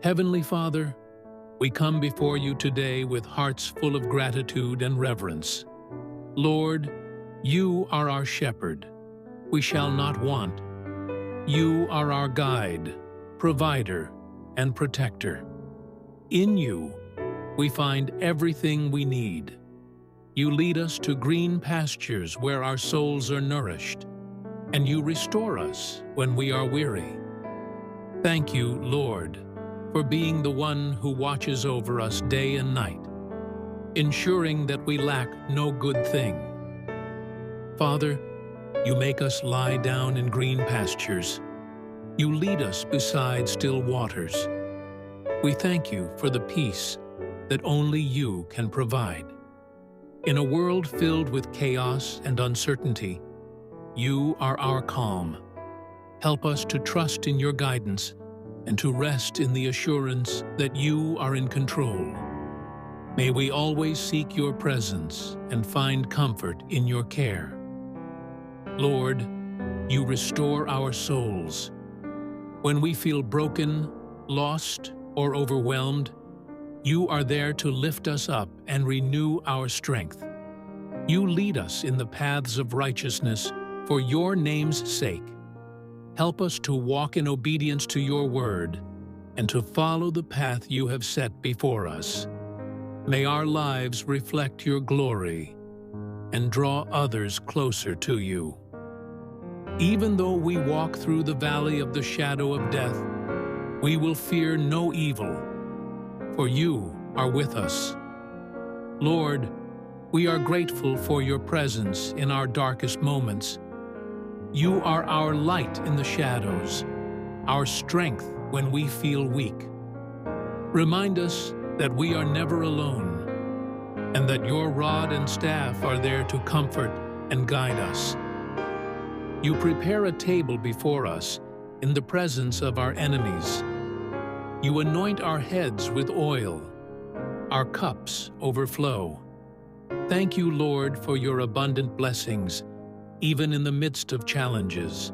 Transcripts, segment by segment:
Heavenly Father, we come before you today with hearts full of gratitude and reverence. Lord, you are our shepherd. We shall not want. You are our guide, provider, and protector. In you, we find everything we need. You lead us to green pastures where our souls are nourished, and you restore us when we are weary. Thank you, Lord, for being the one who watches over us day and night, ensuring that we lack no good thing. Father, you make us lie down in green pastures. You lead us beside still waters. We thank you for the peace that only you can provide. In a world filled with chaos and uncertainty, you are our calm. Help us to trust in your guidance and to rest in the assurance that you are in control. May we always seek your presence and find comfort in your care. Lord, you restore our souls. When we feel broken, lost, or overwhelmed, you are there to lift us up and renew our strength. You lead us in the paths of righteousness for your name's sake. Help us to walk in obedience to your word and to follow the path you have set before us. May our lives reflect your glory and draw others closer to you. Even though we walk through the valley of the shadow of death, we will fear no evil, for you are with us. Lord, we are grateful for your presence in our darkest moments. You are our light in the shadows, our strength when we feel weak. Remind us that we are never alone, and that your rod and staff are there to comfort and guide us. You prepare a table before us in the presence of our enemies. You anoint our heads with oil. Our cups overflow. Thank you, Lord, for your abundant blessings, even in the midst of challenges.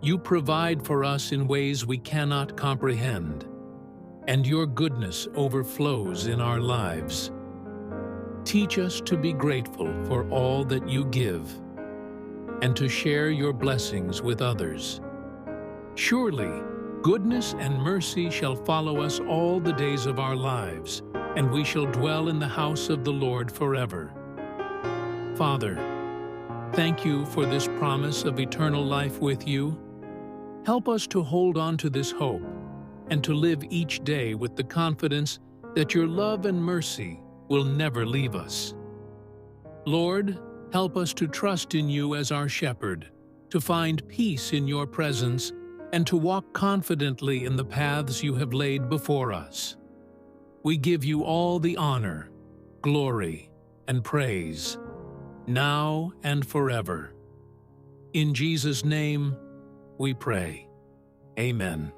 You provide for us in ways we cannot comprehend, and your goodness overflows in our lives. Teach us to be grateful for all that you give, and to share your blessings with others. Surely, goodness and mercy shall follow us all the days of our lives, and we shall dwell in the house of the Lord forever. Father, thank you for this promise of eternal life with you. Help us to hold on to this hope and to live each day with the confidence that your love and mercy will never leave us. Lord, help us to trust in you as our shepherd, to find peace in your presence, and to walk confidently in the paths you have laid before us. We give you all the honor, glory, and praise, now and forever. In Jesus' name we pray. Amen.